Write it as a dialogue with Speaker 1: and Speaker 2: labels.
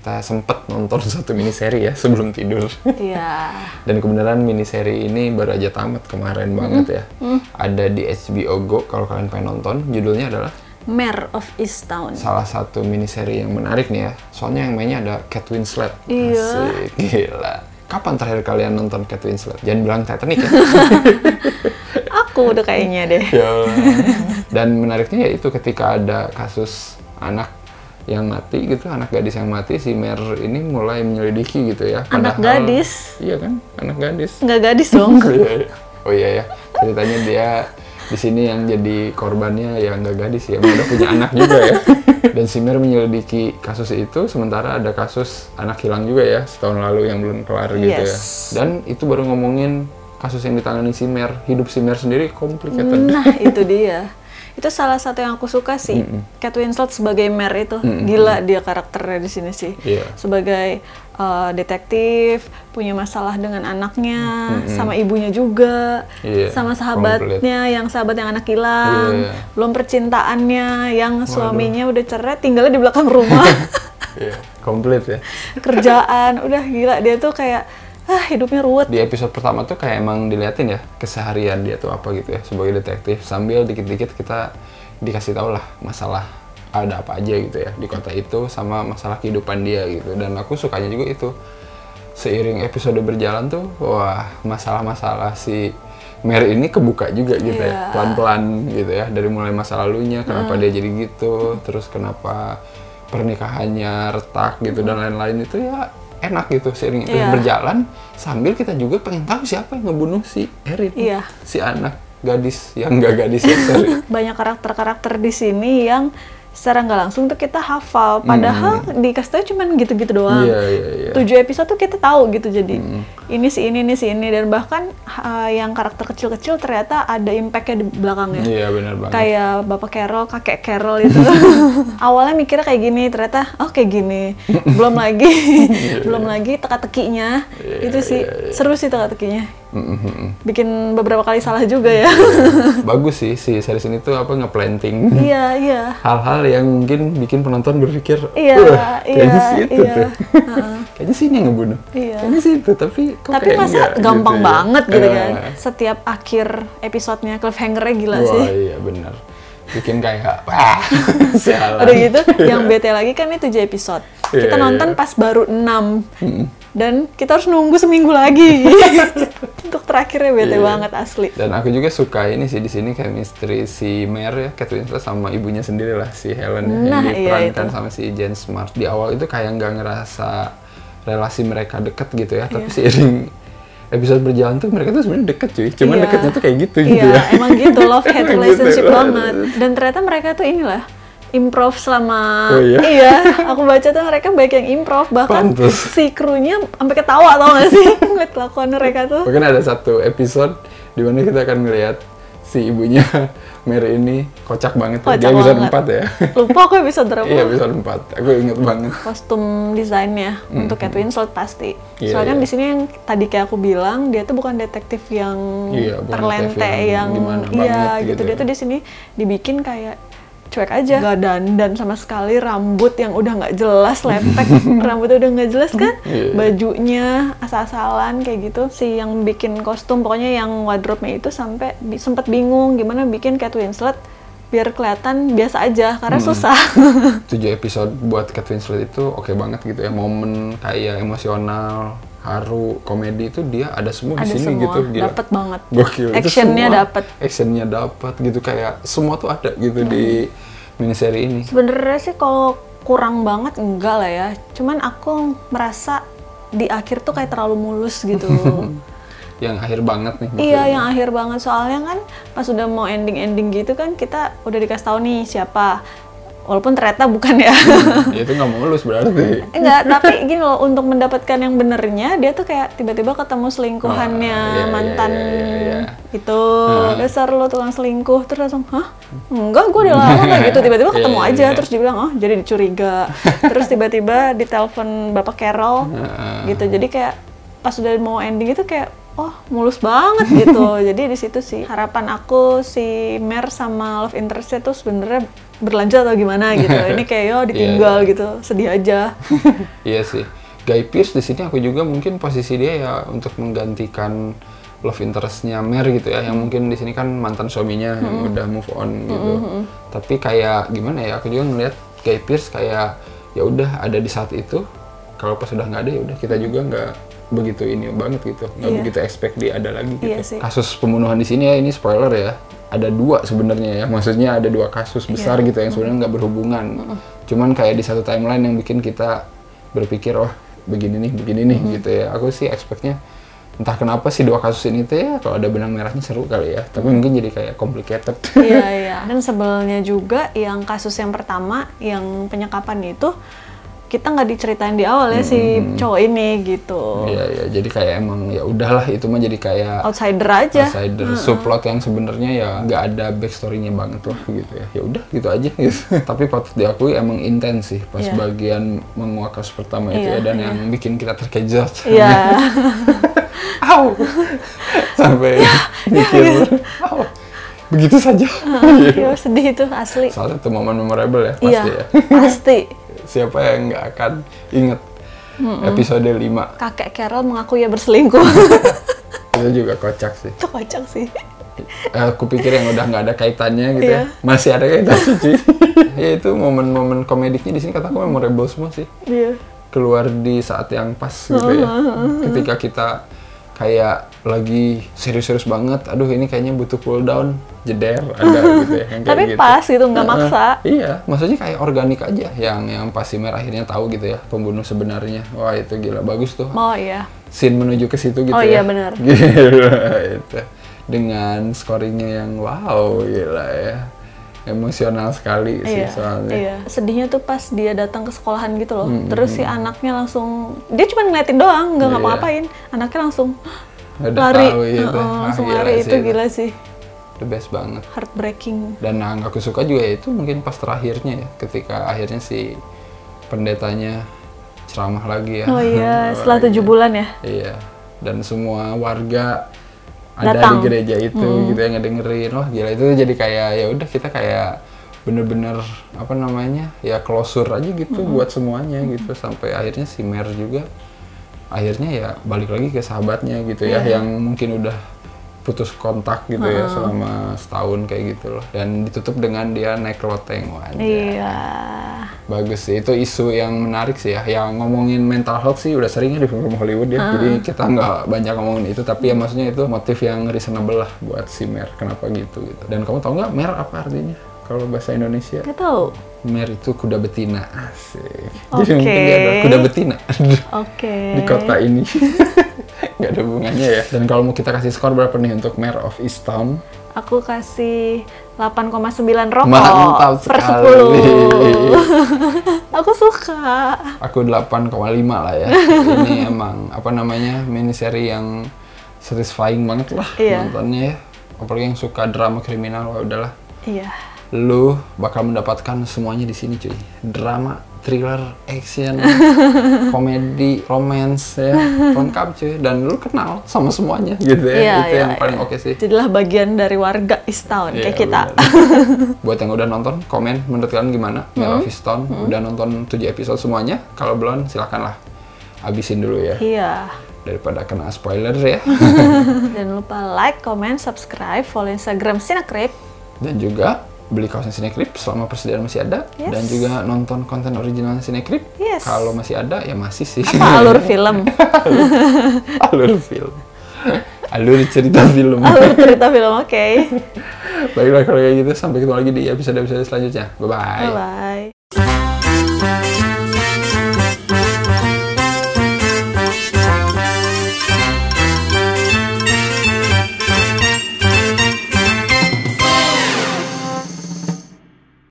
Speaker 1: kita sempet nonton satu miniseri ya sebelum tidur.
Speaker 2: Iya.
Speaker 1: Dan kebenaran miniseri ini baru aja tamat kemarin banget ya. Ada di HBO Go kalau kalian pengen nonton. Judulnya adalah
Speaker 2: Mare of Easttown.
Speaker 1: salah satu miniseri yang menarik nih ya. Soalnya yang mainnya ada Kate Winslet.
Speaker 2: Iya.
Speaker 1: Asik, gila. Kapan terakhir kalian nonton Kate Winslet? Jangan bilang Titanic ya.
Speaker 2: Aku udah kayaknya deh.
Speaker 1: Ya Allah. Dan menariknya ya itu ketika ada kasus anak yang mati gitu, anak gadis yang mati, si Mare ini mulai menyelidiki gitu ya.
Speaker 2: Anak
Speaker 1: Padahal-
Speaker 2: gadis?
Speaker 1: Iya kan, anak gadis.
Speaker 2: Nggak gadis dong.
Speaker 1: Oh iya ya, ceritanya dia di sini yang jadi korbannya ya nggak gadis ya, udah punya anak juga ya. Dan si Mare menyelidiki kasus itu, sementara ada kasus anak hilang juga ya setahun lalu yang belum kelar gitu ya.
Speaker 2: Yes.
Speaker 1: Dan itu baru ngomongin kasus yang ditangani si Mare, hidup si Mare sendiri complicated.
Speaker 2: Nah, itu dia. Itu salah satu yang aku suka sih. Kate Winslet sebagai Mare itu. Gila dia karakternya di sini sih.
Speaker 1: Iya.
Speaker 2: Sebagai detektif, punya masalah dengan anaknya, sama ibunya juga,
Speaker 1: Iya,
Speaker 2: sama sahabatnya yang anak hilang,
Speaker 1: Iya.
Speaker 2: belum percintaannya yang suaminya udah cerai, tinggalnya di belakang rumah.
Speaker 1: Iya, komplit ya.
Speaker 2: Kerjaan, udah gila dia tuh kayak hidupnya ruwet.
Speaker 1: Di episode pertama tuh kayak emang diliatin ya keseharian dia tuh apa gitu ya sebagai detektif, sambil dikit-dikit kita dikasih tau lah masalah ada apa aja gitu ya di kota itu sama masalah kehidupan dia gitu. Dan aku sukanya juga itu seiring episode berjalan tuh wah masalah-masalah si Mare ini kebuka juga gitu ya
Speaker 2: Iya.
Speaker 1: pelan-pelan gitu ya, dari mulai masa lalunya kenapa dia jadi gitu, terus kenapa pernikahannya retak gitu dan lain-lain itu ya enak gitu seiring itu
Speaker 2: Iya.
Speaker 1: berjalan sambil kita juga pengen tahu siapa yang ngebunuh si Erin,
Speaker 2: Iya.
Speaker 1: si anak gadis yang nggak gadis ya sorry.
Speaker 2: Banyak karakter-karakter di sini yang secara nggak langsung tuh kita hafal, padahal dikasih tahu cuman gitu-gitu doang.
Speaker 1: Iya iya iya.
Speaker 2: 7 episode tuh kita tahu gitu, jadi ini si ini si ini, dan bahkan yang karakter kecil-kecil ternyata ada impact-nya di belakangnya.
Speaker 1: Iya benar banget.
Speaker 2: Kayak Bapak Carol, Kakek Carol itu. Awalnya mikirnya kayak gini, ternyata oh kayak gini. Belum lagi teka-tekinya. Itu sih seru sih teka-tekinya. Bikin beberapa kali salah juga ya.
Speaker 1: Bagus sih si series ini tuh apa nge-planting
Speaker 2: Iya.
Speaker 1: hal-hal yang mungkin bikin penonton berpikir,
Speaker 2: Iya,
Speaker 1: "Wah, kayaknya
Speaker 2: iya,
Speaker 1: sih itu
Speaker 2: iya.
Speaker 1: tuh, kayaknya sih ini yang ngebunuh,
Speaker 2: Iya.
Speaker 1: kayaknya sih itu, tapi kok
Speaker 2: Tapi
Speaker 1: kayak
Speaker 2: masa
Speaker 1: enggak,"
Speaker 2: gampang
Speaker 1: gitu ya.
Speaker 2: banget gitu kan.
Speaker 1: Ah.
Speaker 2: Setiap akhir episodenya cliffhanger-nya gila
Speaker 1: Wah
Speaker 2: sih.
Speaker 1: iya benar, bikin kayak wah sialan.
Speaker 2: Udah gitu, yang bete lagi kan ini 7 episode. Kita
Speaker 1: Iya,
Speaker 2: nonton
Speaker 1: iya.
Speaker 2: pas baru 6. Dan kita harus nunggu seminggu lagi. Untuk terakhirnya bete
Speaker 1: Iya.
Speaker 2: banget asli.
Speaker 1: Dan aku juga suka ini sih di sini chemistry si Mare ya, Kate Winslet sama ibunya sendiri lah si Helen ya,
Speaker 2: Nah,
Speaker 1: yang
Speaker 2: iya
Speaker 1: diperankan
Speaker 2: itu.
Speaker 1: sama si Jane Smart. Di awal itu kayak nggak ngerasa relasi mereka deket gitu ya, tapi
Speaker 2: Iya.
Speaker 1: seiring episode berjalan tuh mereka tuh sebenarnya deket cuy. Cuman
Speaker 2: Iya.
Speaker 1: deketnya tuh kayak gitu
Speaker 2: Iya,
Speaker 1: gitu ya.
Speaker 2: emang gitu, love-hate
Speaker 1: Emang gitu
Speaker 2: relationship
Speaker 1: banget.
Speaker 2: banget. Dan ternyata mereka tuh inilah, improv selama...
Speaker 1: Oh iya?
Speaker 2: Iya, aku baca tuh mereka baik yang improv. Bahkan
Speaker 1: Pantes.
Speaker 2: si krunya sampai ketawa tau gak sih? Ngeliat kelakuan mereka tuh.
Speaker 1: Bahkan ada satu episode di mana kita akan ngelihat si ibunya Mare ini kocak banget.
Speaker 2: Kocak
Speaker 1: Dia episode
Speaker 2: banget.
Speaker 1: 4 ya.
Speaker 2: Lupa aku episode berapa.
Speaker 1: Iya episode 4. Aku inget banget.
Speaker 2: Kostum desainnya untuk Kate Winslet pasti.
Speaker 1: Iya,
Speaker 2: Soalnya kan
Speaker 1: iya.
Speaker 2: di sini yang tadi kayak aku bilang, dia tuh bukan detektif yang
Speaker 1: Iya, bukan
Speaker 2: terlente
Speaker 1: detektif yang
Speaker 2: yang
Speaker 1: gimana
Speaker 2: iya
Speaker 1: banget
Speaker 2: gitu.
Speaker 1: gitu
Speaker 2: Dia
Speaker 1: ya.
Speaker 2: tuh di sini dibikin kayak cuek aja, nggak dandan sama sekali, rambut yang udah nggak jelas, lepek, rambutnya udah nggak jelas kan,
Speaker 1: Iya.
Speaker 2: bajunya asal-asalan kayak gitu. Si yang bikin kostum, pokoknya yang wardrobe-nya itu sampai sempet bingung gimana bikin Kate Winslet biar kelihatan biasa aja karena susah.
Speaker 1: 7 episode buat Kate Winslet itu oke banget gitu ya. Momen kayak emosional, haru, komedi itu dia ada semua di
Speaker 2: Ada
Speaker 1: sini
Speaker 2: semua,
Speaker 1: gitu. Gila.
Speaker 2: dapet banget.
Speaker 1: Gokil. Itu
Speaker 2: Actionnya
Speaker 1: semua
Speaker 2: dapet.
Speaker 1: Actionnya dapet gitu, kayak semua tuh ada gitu di miniseri ini.
Speaker 2: Sebenarnya sih kalau kurang banget enggak lah ya. Cuman aku merasa di akhir tuh kayak terlalu mulus gitu.
Speaker 1: Yang akhir banget nih.
Speaker 2: Iya,
Speaker 1: maksudnya.
Speaker 2: yang akhir banget. Soalnya kan pas udah mau ending-ending gitu kan kita udah dikasih tahu nih siapa. Walaupun ternyata bukan ya.
Speaker 1: Ya itu nggak mulus berarti.
Speaker 2: Enggak, tapi gini loh, untuk mendapatkan yang benernya dia tuh kayak tiba-tiba ketemu selingkuhannya
Speaker 1: Oh, iya,
Speaker 2: mantan
Speaker 1: iya.
Speaker 2: itu. Dasar lo tukang selingkuh. Terus langsung, "Hah? Enggak, gue udah lama nggak gitu." Tiba-tiba ketemu
Speaker 1: Iya,
Speaker 2: aja,
Speaker 1: iya.
Speaker 2: terus dibilang, "Oh, jadi dicuriga." Terus tiba-tiba ditelepon Bapak Carol gitu. Jadi kayak pas udah mau ending itu kayak oh mulus banget gitu. Jadi di situ sih harapan aku si Mer sama love interestnya tuh sebenarnya berlanjut atau gimana gitu. Ini kayak yo ditinggal gitu, sedih aja.
Speaker 1: Iya sih. Guy Pearce di sini aku juga mungkin posisi dia ya untuk menggantikan love interestnya Mer gitu ya, yang mungkin di sini kan mantan suaminya yang udah move on gitu. Tapi kayak gimana ya, aku juga ngeliat Guy Pearce kayak ya udah ada di saat itu, kalau pas sudah nggak ada ya udah kita juga nggak begitu ini banget gitu, nggak begitu expect dia ada lagi gitu. Kasus pembunuhan di sini ya, ini spoiler ya, ada 2 sebenarnya ya, maksudnya ada 2 kasus besar gitu yang sebenarnya nggak berhubungan. Cuman kayak di satu timeline yang bikin kita berpikir oh begini nih gitu ya. Aku sih expectnya entah kenapa sih 2 kasus ini tuh ya kalau ada benang merahnya seru kali ya, tapi mungkin jadi kayak complicated.
Speaker 2: Iya. Dan sebelnya juga yang kasus yang pertama yang penyekapan itu kita nggak diceritain di awal ya si cowok ini gitu.
Speaker 1: Iya, jadi kayak emang ya udahlah itu mah jadi kayak
Speaker 2: outsider aja.
Speaker 1: Subplot yang sebenarnya ya nggak ada backstory-nya banget lah gitu ya. Ya udah gitu aja gitu. Tapi patut diakui emang intens sih pas bagian menguak kasus pertama itu ya, dan yang bikin kita terkejut.
Speaker 2: Iya.
Speaker 1: Au! Sampai mikir, au! Begitu saja.
Speaker 2: Iya, sedih itu asli.
Speaker 1: Salah satu momen memorable ya, pasti ya.
Speaker 2: Pasti.
Speaker 1: Siapa yang nggak akan inget episode 5.
Speaker 2: Kakek Carol mengaku ia berselingkuh.
Speaker 1: Itu juga kocak sih.
Speaker 2: Itu kocak sih.
Speaker 1: Aku pikir yang udah nggak ada kaitannya gitu ya. Masih ada kaitannya sih. Ya itu momen-momen komediknya di sini kataku memorable semua sih.
Speaker 2: Iya.
Speaker 1: Keluar di saat yang pas gitu ya. Ketika kita kayak lagi serius-serius banget, aduh ini kayaknya butuh cool down, jeder ada gitu ya.
Speaker 2: Tapi gitu. Pas gitu, nggak maksa.
Speaker 1: Iya, maksudnya kayak organik aja. Yang pas si Mer akhirnya tahu gitu ya, pembunuh sebenarnya. Wah itu gila, bagus tuh.
Speaker 2: Oh iya.
Speaker 1: Scene menuju ke situ gitu ya.
Speaker 2: Oh iya benar.
Speaker 1: Gila itu. Dengan scoringnya yang wow, gila ya. Emosional sekali sih soalnya.
Speaker 2: Iya. Sedihnya tuh pas dia datang ke sekolahan gitu loh. Terus si anaknya langsung, dia cuma ngeliatin doang, nggak ngapa-ngapain. Anaknya langsung lari, langsung lari itu gila sih.
Speaker 1: The best banget.
Speaker 2: Heartbreaking.
Speaker 1: Dan yang aku suka juga itu mungkin pas terakhirnya ya, ketika akhirnya si pendetanya ceramah lagi ya.
Speaker 2: Oh iya, setelah 7 bulan ya.
Speaker 1: Iya. Dan semua warga ada
Speaker 2: datang
Speaker 1: di gereja itu gitu ya, ngedengerin. Wah gila, itu jadi kayak ya udah kita kayak bener-bener apa namanya ya closure aja gitu buat semuanya gitu, sampai akhirnya si Mer juga akhirnya ya balik lagi ke sahabatnya gitu ya, yang mungkin udah putus kontak gitu ya selama setahun kayak gitu loh, dan ditutup dengan dia naik loteng.
Speaker 2: Iya.
Speaker 1: Bagus sih, itu isu yang menarik sih ya. Yang ngomongin mental health sih udah sering ya di film Hollywood ya. Jadi kita nggak banyak ngomongin itu, tapi ya maksudnya itu motif yang reasonable lah buat si Mer. Kenapa gitu. Dan kamu tahu nggak Mer apa artinya kalau bahasa Indonesia?
Speaker 2: Nggak tahu.
Speaker 1: Mer itu kuda betina, asik. Jadi mungkin dia ada kuda betina di kota ini. Nggak ada hubungannya ya. Dan kalau mau kita kasih skor berapa nih untuk Mare of Easttown?
Speaker 2: Aku kasih 8,9 rokok.
Speaker 1: Mantap
Speaker 2: per
Speaker 1: sekali.
Speaker 2: 10. Aku suka.
Speaker 1: Aku 8,5 lah ya. Ini emang apa namanya miniseri yang satisfying banget lah nontonnya ya. Apalagi yang suka drama kriminal, wah udahlah.
Speaker 2: Iya.
Speaker 1: Lu bakal mendapatkan semuanya di sini cuy. Drama, thriller, action, komedi, romance ya, lengkap cuy. Dan lu kenal sama semuanya gitu ya. Itu yang paling oke sih.
Speaker 2: Jadilah bagian dari warga Easttown kayak kita.
Speaker 1: Buat yang udah nonton, komen menurut kalian gimana Mare of Easttown. Udah nonton 7 episode semuanya? Kalau belum silahkan lah habisin dulu ya.
Speaker 2: Iya.
Speaker 1: Daripada kena spoiler ya.
Speaker 2: Jangan lupa like, comment, subscribe, follow Instagram Cinecrip.
Speaker 1: Dan juga beli kaosnya Cinecrip selama persediaan masih ada. Dan juga nonton konten original Cinecrip. Kalau masih ada, ya masih sih.
Speaker 2: Apa alur film?
Speaker 1: Alur film. Alur cerita film.
Speaker 2: Alur cerita film, oke.
Speaker 1: Baiklah kalau kayak gitu, sampai ketemu lagi di episode-episode selanjutnya. Bye-bye.
Speaker 2: Bye-bye.